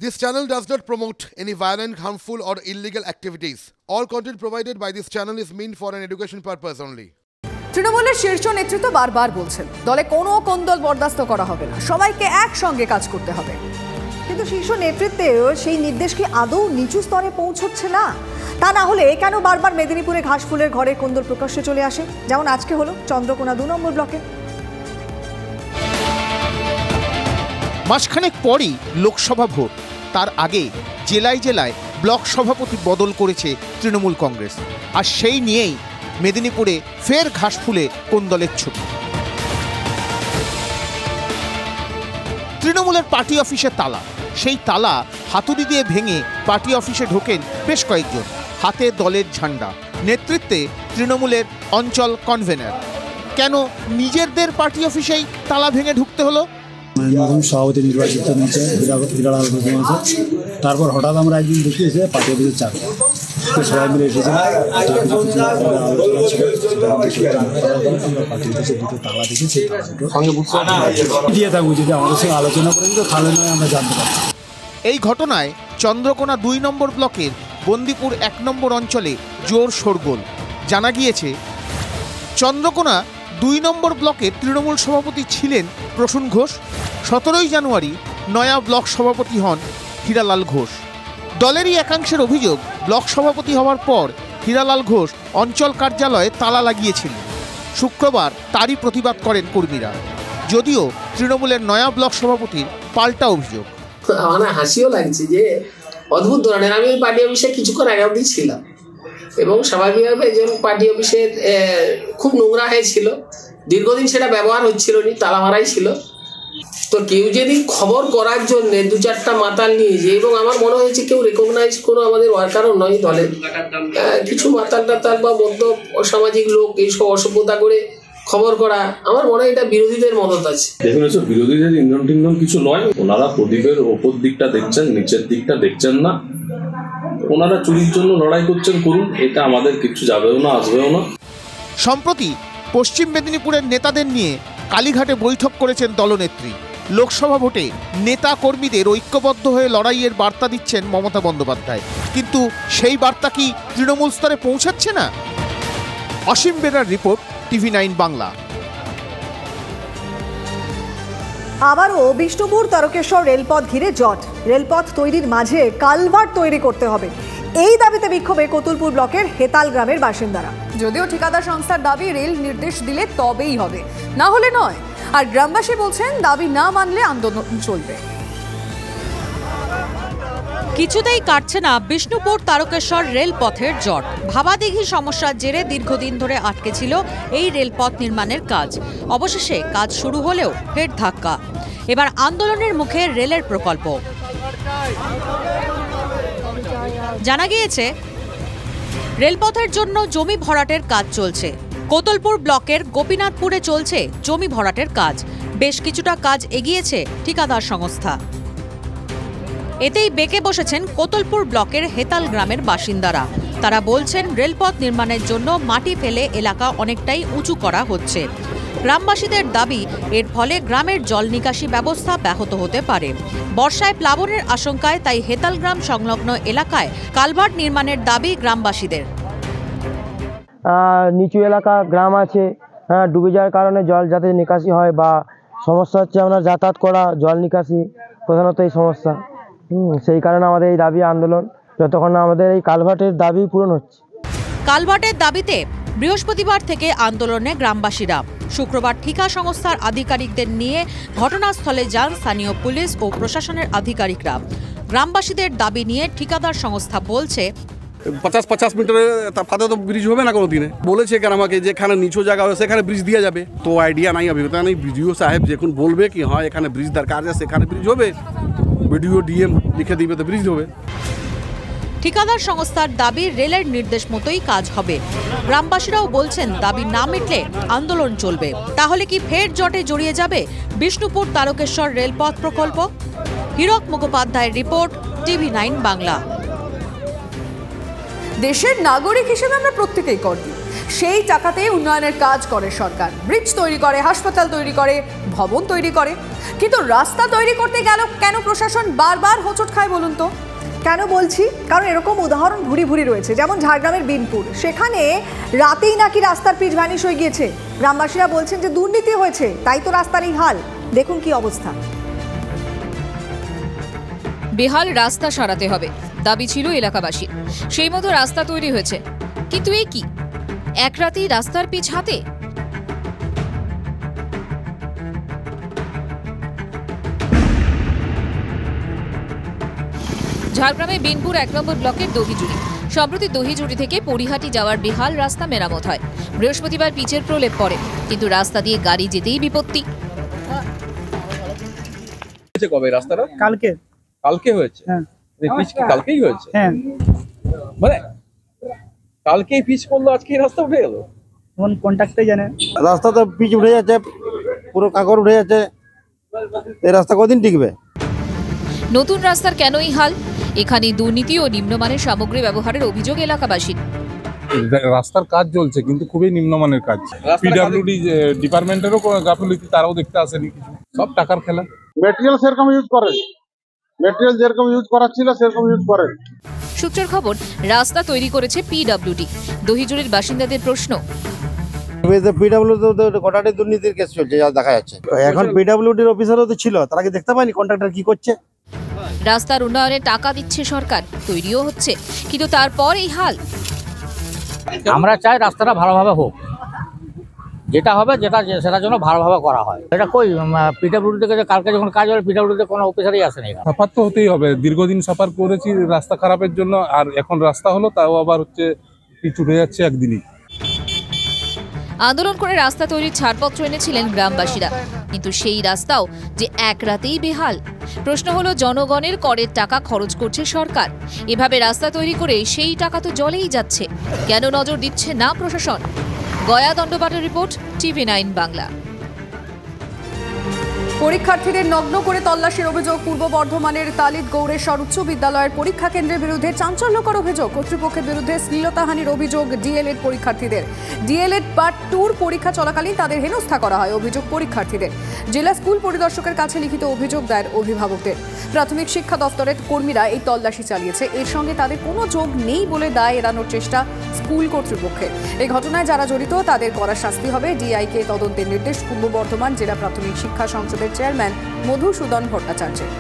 This channel does not promote any violent, harmful or illegal activities. All content provided by this channel is meant for an education purpose only. তৃণমূলের শীর্ষ নেতৃত্ব বারবার বলছেন দলে কোনো কোন্দল বরদাস্ত করা হবে না, সবাইকে একসঙ্গে কাজ করতে হবে। কিন্তু শীর্ষ নেতৃত্বেও সেই নির্দেশ কি আদৌ নিচু স্তরে পৌঁছচ্ছে না? তা না হলে কেন বারবার মেদিনীপুরে ঘাসফুলের ঘরে কোন্দল প্রকাশ্যে চলে আসে, যেমন আজকে হলো চন্দ্রকোনা 2 নম্বর ব্লকে? মাসখানেক পরই লোকসভা ভোট, তার আগে জেলায় জেলায় ব্লক সভাপতি বদল করেছে তৃণমূল কংগ্রেস, আর সেই নিয়েই মেদিনীপুরে ফের ঘাসফুলে কোন্দলের ছবি। তৃণমূলের পার্টি অফিসে তালা, সেই তালা হাতুড়ি দিয়ে ভেঙে পার্টি অফিসে ঢোকেন বেশ কয়েকজন, হাতে দলের ঝান্ডা, নেতৃত্বে তৃণমূলের অঞ্চল কনভেনার। কেন নিজেদের পার্টি অফিসেই তালা ভেঙে ঢুকতে হলো? নতুন সভাপতি নির্বাচিত নিচে বিরাট আলোচনা আছে। তারপর হঠাৎ আমরা একদিন দেখি এসে পার্টি অফিসের চাপ সবাই মিলে এসেছিলাম, পার্টি অফিসে দুটো তালা দেখে সেই তালা দিয়ে থাকবো, যদি আমাদের সঙ্গে আলোচনা করেন তো তাহলে নয় আমরা জানতে পারছি। এই ঘটনায় চন্দ্রকোনা 2 নম্বর ব্লকের বন্দিপুর 1 নম্বর অঞ্চলে জোর শোরগোল। জানা গিয়েছে চন্দ্রকোনা 2 নম্বর ব্লকের তৃণমূল সভাপতি ছিলেন প্রসূন ঘোষ। 17ই জানুয়ারি নয়া ব্লক সভাপতি হন হীরালাল ঘোষ। দলেরই একাংশের অভিযোগ, ব্লক সভাপতি হওয়ার পর হীরালাল ঘোষ অঞ্চল কার্যালয়ে তালা লাগিয়েছিলেন। শুক্রবার তারই প্রতিবাদ করেন কর্মীরা, যদিও তৃণমূলের নয়া ব্লক সভাপতির পাল্টা অভিযোগ। আমার হাসিও লাগছে যে অদ্ভুত ধরনের, আমি ওই পার্টি অফিসে কিছুক্ষণ আগে অবধি ছিলাম এবং স্বাভাবিকভাবে যে পার্টি অফিসের খুব নোংরা হয়েছিল, দীর্ঘদিন সেটা ব্যবহার হচ্ছিল না, তালা মারাই ছিল। তো কেউ যদি খবর করার জন্য 2-4টা মাতাল নিয়ে যায়, এবং আমার মনে হয়েছে কেউ রেকগনাইজ কোনো আমাদের ওয়ার্কারও নয় দলের, কিছু মাতাল টাতাল বা মধ্য অসামাজিক লোক এইসব অসভ্যতা করে খবর করা, আমার মনে হয় এটা বিরোধীদের মদত আছে। দেখুন, এসব বিরোধীদের ইন্ধন টিন্ধন কিছু নয়। ওনারা প্রদীপের ওপর দিকটা দেখছেন, নিচের দিকটা দেখছেন না। ওনারা চুরির জন্য লড়াই করছেন, করুন, এটা আমাদের কিছু যাবেও না, আসবেও না। সম্প্রতি পশ্চিম মেদিনীপুরের নেতাদের নিয়ে কালীঘাটে বৈঠক করেছেন দলনেত্রী। লোকসভা ভোটে নেতা কর্মীদের ঐক্যবদ্ধ হয়ে লড়াইয়ের বার্তা দিচ্ছেন মমতা বন্দ্যোপাধ্যায়, কিন্তু সেই বার্তা কি তৃণমূল স্তরে পৌঁছাচ্ছে না? অসীম বেরার রিপোর্ট, TV9 বাংলা। আবারও বিষ্ণুপুর তারকেশ্বর রেলপথ ঘিরে জট, রেলপথ তৈরির মাঝে কালভার্ট তৈরি করতে হবে, এই দাবিতে বিক্ষোভে কতুলপুর ব্লকের হেতাল গ্রামের বাসিন্দারা। যদিও ঠিকাদার সংস্থার দাবি রেল নির্দেশ দিলে তবেই হবে, না হলে নয়। আর গ্রামবাসী বলছেন দাবি না মানলে আন্দোলন চলবে। কিছুতেই কাটছে না বিষ্ণুপুর তারকেশ্বর রেলপথের জট। ভাবাদিঘি সমস্যার জেরে দীর্ঘদিন ধরে আটকে ছিল এই রেলপথ নির্মাণের কাজ। অবশেষে কাজ শুরু হলেও ফের ধাক্কা। এবার আন্দোলনের মুখে রেলের প্রকল্প। জানা গিয়েছে রেলপথের জন্য জমি ভরাটের কাজ চলছে। কোতলপুর ব্লকের গোপীনাথপুরে চলছে জমি ভরাটের কাজ। বেশ কিছুটা কাজ এগিয়েছে ঠিকাদার সংস্থা। এতেই বেঁকে বসেছেন কোতলপুর ব্লকের হেতাল গ্রামের বাসিন্দারা। তারা বলছেন রেলপথ নির্মাণের জন্য মাটি ফেলে এলাকা অনেকটাই উঁচু করা হচ্ছে। গ্রামবাসীদের দাবি, এর ফলে গ্রামের জল নিকাশি ব্যবস্থা ব্যাহত হতে পারে। বর্ষায় প্লাবনের আশঙ্কায় তাই হেতাল গ্রাম সংলগ্ন এলাকায় কালভার্ট নির্মাণের দাবি গ্রামবাসীদের। নিচু এলাকা গ্রাম আছে, ডুবে যাওয়ার কারণে জল যাতে নিকাশি হয়, বা সমস্যা হচ্ছে আমরা যাতায়াত করা, জল নিকাশি প্রধানত এই সমস্যা। সেই কারণে আমাদের এই দাবি আন্দোলন, যতক্ষণ না আমাদের এই কালভার্টের দাবি পূরণ হচ্ছে। কালভার্টের দাবিতে বৃহস্পতিবার থেকে আন্দোলনে গ্রামবাসীরা। শুক্রবার ঠিকা সংস্থার আধিকারিকদের নিয়ে ঘটনাস্থলে যান স্থানীয় পুলিশ ও প্রশাসনের আধিকারিকরা। গ্রামবাসীদের দাবি নিয়ে ঠিকাদার সংস্থা বলছে 50 মিটারের ফাঁদে তো ব্রিজ হবে না কোনো দিনে। বলেছে কেন আমাকে যেখানে নিচু জায়গা হবে সেখানে ব্রিজ দিয়ে যাবে, তো আইডিয়া নাই, অভিজ্ঞতা নেই। বিডিও সাহেব যখন বলবে কি হ্যাঁ এখানে ব্রিজ দরকার আছে সেখানে ব্রিজ হবে, বিডিও ডিএম লিখে দিবে তো ব্রিজ হবে। ঠিকাদার সংস্থার দাবি রেলের নির্দেশ মতোই কাজ হবে। গ্রামবাসীরাও বলছেন দাবি না মিটলে আন্দোলন চলবে। তাহলে কি ফের জটে জড়িয়ে যাবে বিষ্ণুপুর তারকেশ্বর রেলপথ প্রকল্প? হীরক মুখোপাধ্যায়ের রিপোর্ট, TV9 বাংলা। দেশের নাগরিক হিসেবে আমরা প্রত্যেকেই কর দিই, সেই টাকাতে উন্নয়নের কাজ করে সরকার। ব্রিজ তৈরি করে, হাসপাতাল তৈরি করে, ভবন তৈরি করে, কিন্তু রাস্তা তৈরি করতে গেল কেন প্রশাসন বারবার হোঁচট খায় বলুন তো? কেন বলছি? কারণ এরকম উদাহরণ ভুরি ভুরি রয়েছে। যেমন ঝাড়গ্রামের বিনপুর, সেখানে রাতেই নাকি রাস্তার পিচ ভ্যানিশ হয়ে গিয়েছে। গ্রামবাসীরা বলছেন যে দুর্নীতি হয়েছে, তাই তো রাস্তার এই হাল। দেখুন কি অবস্থা। বেহাল রাস্তা সারাতে হবে দাবি ছিল এলাকাবাসীর, সেই মতো রাস্তা তৈরি হয়েছে, কিন্তু এ কি এক রাতেই রাস্তার পিচ হাতে? ঝাড়গ্রামে বিনপুর 1 নম্বর ব্লকের দহিজুড়ি। সম্প্রতি দহিজুড়ি থেকে পরিহাটি যাওয়ার বেহাল রাস্তা মেরামত হয়। বৃহস্পতিবার পিচের প্রলেপ পড়ে, কিন্তু রাস্তা দিয়ে গাড়ি যেতেই বিপত্তি। কবে রাস্তাটা? কালকে কালকে হয়েছে? হ্যাঁ। পিচ কি কালকেই হয়েছে? হ্যাঁ। মানে কালকেই পিচ করলো, আজকে রাস্তা উঠে গেল? কোন কন্ট্রাক্টর জানে? রাস্তা তো পিচ উঠে যাচ্ছে, পুরো কাকর উঠে যাচ্ছে, এই রাস্তা কদিন টিকবে? নতুন রাস্তার কেনই হাল? এখানে দুর্নীতি ও নিম্নমানের সামগ্রী ব্যবহারের অভিযোগ এলাকাবাসীর। রাস্তার কাজ চলছে কিন্তু খুবই নিম্নমানের কাজ। পিডব্লিউডি ডিপার্টমেন্টেরও গাফিলতি, তারাও দেখতে আসেনি কিছু, সব টাকার খেলা। ম্যাটেরিয়াল সেরকম ইউজ করে, ম্যাটেরিয়াল যেরকম ইউজ করার ছিল সেরকম ইউজ করে। সূত্রের খবর, রাস্তা তৈরি করেছে পিডব্লিউডি। দহিজুড়ির বাসিন্দাদের প্রশ্ন, পিডব্লিউডি গোটাটি দুর্নীতির কেস চলছে যা দেখা যাচ্ছে। এখন পিডব্লিউডির অফিসারও তো ছিল, তারা কি দেখতে পায়নি কন্ট্রাক্টর কি করছে? রাস্তার উন্নয়নে টাকা দিচ্ছে সরকার, তৈরিও হচ্ছে, কিন্তু তারপর এই হাল। আমরা চাই রাস্তাটা ভালোভাবে হোক, যেটা হবে সেটার জন্য ভালোভাবে করা হয়। এটা কই পিডব্লিউডি থেকে কালকে যখন কাজ হবে, পিডব্লিউডিতে কোনো অফিসারই আসেনি। সাফার তো হতেই হবে, দীর্ঘদিন সাফার করেছি রাস্তা খারাপের জন্য, আর এখন রাস্তা হলো তাও আবার হচ্ছে পিচ উঠে যাচ্ছে একদিনই। আন্দোলন করে রাস্তা তৈরির ছাড়পত্র এনেছিলেন গ্রামবাসীরা, কিন্তু সেই রাস্তাও যে এক রাতেই বেহাল। প্রশ্ন হলো, জনগণের করের টাকা খরচ করছে সরকার, এভাবে রাস্তা তৈরি করে সেই টাকা তো জলেই যাচ্ছে। কেন নজর দিচ্ছে না প্রশাসন? গয়া দণ্ডপাটের রিপোর্ট, TV9 বাংলা। পরীক্ষার্থীদের নগ্ন করে তল্লাশির অভিযোগ। পূর্ব বর্ধমানের তালিত গৌড়েশ্বর উচ্চ বিদ্যালয়ের পরীক্ষা কেন্দ্রের বিরুদ্ধে চাঞ্চল্যকর অভিযোগ। কর্তৃপক্ষের বিরুদ্ধে শ্লীলতাহানির অভিযোগ ডিএলএড পরীক্ষার্থীদের। ডিএলএড পার্ট 2 পরীক্ষা চলাকালীন তাদের হেনস্থা করা হয়, অভিযোগ পরীক্ষার্থীদের। জেলা স্কুল পরিদর্শকের কাছে লিখিত অভিযোগ দায়ের অভিভাবকদের। প্রাথমিক শিক্ষা দপ্তরের কর্মীরা এই তল্লাশি চালিয়েছে, এর সঙ্গে তাদের কোনো যোগ নেই বলে দায় এড়ানোর চেষ্টা স্কুল কর্তৃপক্ষের। এই ঘটনায় যারা জড়িত তাদের কড়া শাস্তি হবে। ডিআইকে তদন্তের নির্দেশ পূর্ব বর্ধমান জেলা প্রাথমিক শিক্ষা সংসদের চেয়ারম্যান মধুসূদন ভট্টাচার্যের।